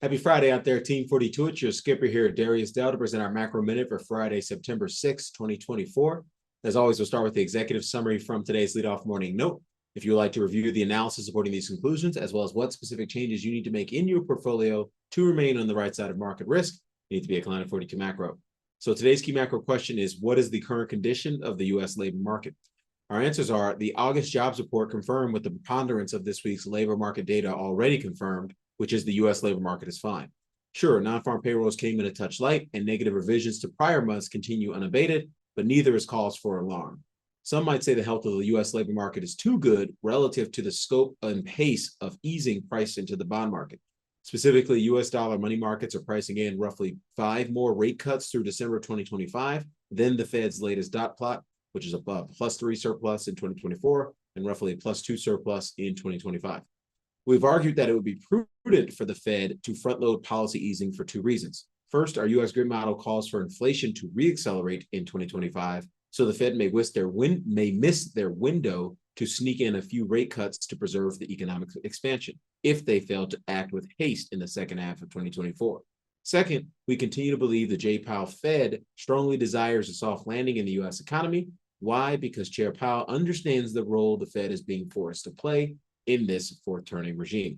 Happy Friday out there, Team 42. It's your skipper here, Darius Dell, to present our macro minute for Friday, September 6, 2024. As always, we'll start with the executive summary from today's leadoff morning note. If you would like to review the analysis supporting these conclusions, as well as what specific changes you need to make in your portfolio to remain on the right side of market risk, you need to be a client of 42 Macro. So today's key macro question is, what is the current condition of the U.S. labor market? Our answers are: the August jobs report confirmed with the preponderance of this week's labor market data already confirmed, which is the U.S. labor market is fine. Sure, non-farm payrolls came in a touch light, and negative revisions to prior months continue unabated, but neither is cause for alarm. Some might say the health of the U.S. labor market is too good relative to the scope and pace of easing price into the bond market. Specifically, U.S. dollar money markets are pricing in roughly 5 more rate cuts through December 2025 than the Fed's latest dot plot, which is a +3 surplus in 2024 and roughly a +2 surplus in 2025. We've argued that it would be prudent for the Fed to front-load policy easing for 2 reasons. First, our U.S. grid model calls for inflation to reaccelerate in 2025, so the Fed may miss their window to sneak in a few rate cuts to preserve the economic expansion if they fail to act with haste in the second half of 2024. Second, we continue to believe the Jay Powell Fed strongly desires a soft landing in the U.S. economy. Why? Because Chair Powell understands the role the Fed is being forced to play in this fourth turning regime.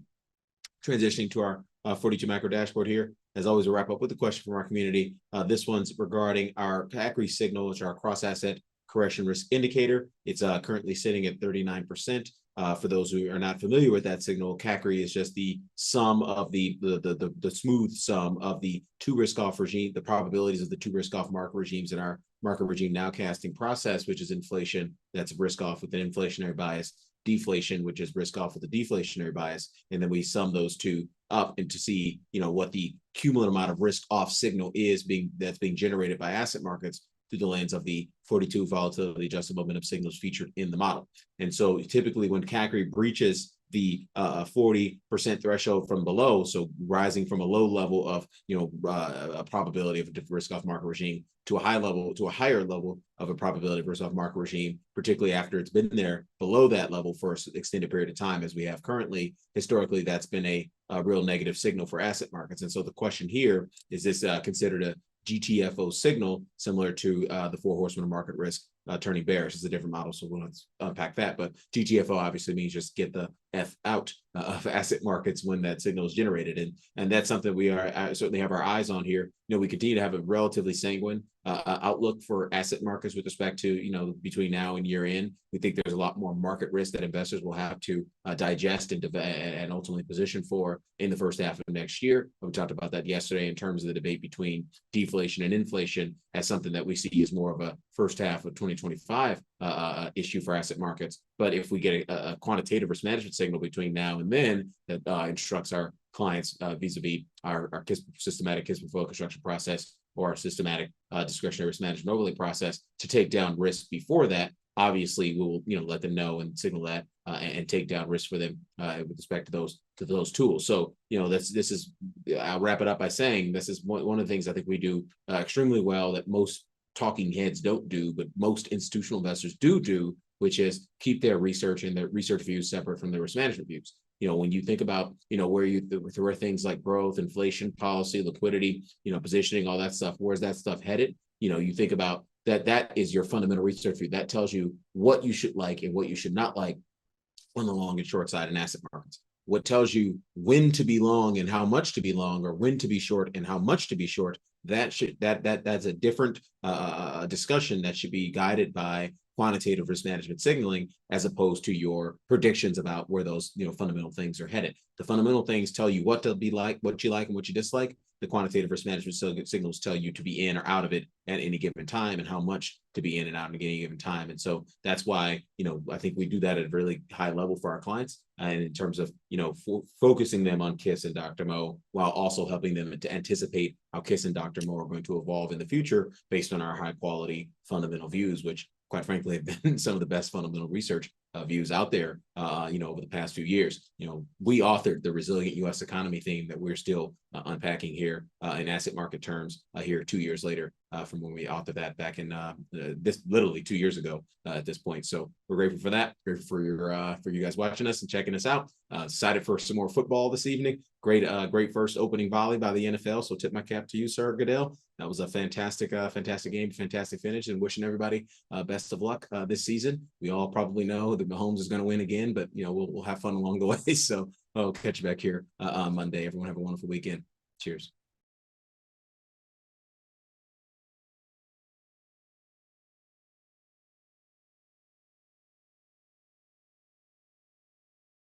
Transitioning to our 42 macro dashboard here. As always, we'll wrap up with a question from our community. This one's regarding our CACRI signal, which is our cross-asset correction risk indicator. It's currently sitting at 39%. For those who are not familiar with that signal, CACRI is just the sum of the smooth sum of the 2 risk-off regime, the probabilities of the 2 risk-off market regimes in our market regime nowcasting process, which is inflation, that's risk-off with an inflationary bias, deflation, which is risk-off with a deflationary bias, and then we sum those 2 up and to see, what the cumulative amount of risk-off signal is that's being generated by asset markets through the lens of the 42 volatility adjusted momentum signals featured in the model. And so typically when CACRI breaches the 40% threshold from below, so rising from a low level of a probability of a different risk-off market regime to a higher level of a probability of risk-off market regime, particularly after it's been there below that level for an extended period of time, as we have currently. Historically, that's been a real negative signal for asset markets. And so the question here is this considered a GTFO signal, similar to the 4 horsemen of market risk turning bearish. It's a different model, so we'll unpack that. But GTFO obviously means just get the F out of asset markets when that signal is generated. And that's something we are certainly have our eyes on here. We continue to have a relatively sanguine outlook for asset markets with respect to, between now and year end. We think there's a lot more market risk that investors will have to digest and ultimately position for in the first half of next year. We talked about that yesterday in terms of the debate between deflation and inflation as something that we see as more of a first half of 2025 issue for asset markets. But if we get a quantitative risk management signal between now and then that instructs our clients vis-a-vis our systematic KISS portfolio construction process or our systematic discretionary risk management overlay process to take down risk before that, obviously we will let them know and signal that and take down risk for them with respect to those tools. So this is I'll wrap it up by saying this is one of the things I think we do extremely well that most talking heads don't do, but most institutional investors do, which is keep their research and their research views separate from their risk management views. When you think about, where things like growth, inflation, policy, liquidity, positioning, all that stuff, where's that stuff headed? You think about that is your fundamental research view. That tells you what you should like and what you should not like on the long and short side in asset markets. What tells you when to be long and how much to be long, or when to be short and how much to be short, that's a different discussion that should be guided by quantitative risk management signaling as opposed to your predictions about where those fundamental things are headed. The fundamental things tell you what to be like, what you like and what you dislike. The quantitative risk management signals tell you to be in or out of it at any given time and how much to be in and out at any given time. And so that's why, I think we do that at a really high level for our clients and in terms of, focusing them on KISS and Dr. Mo while also helping them to anticipate how KISS and Dr. Mo are going to evolve in the future based on our high quality fundamental views, which quite frankly have been some of the best fundamental research views out there, over the past few years. We authored the resilient U.S. economy theme that we're still unpacking here in asset market terms here 2 years later from when we authored that back in this literally 2 years ago at this point. So we're grateful for that. Grateful for you guys watching us and checking us out. Excited for some more football this evening. Great first opening volley by the NFL. So tip my cap to you, Sir Goodell. That was a fantastic game, fantastic finish, and wishing everybody best of luck this season. We all probably know that Mahomes is going to win again, but we'll have fun along the way. So I'll catch you back here on Monday. Everyone have a wonderful weekend. Cheers.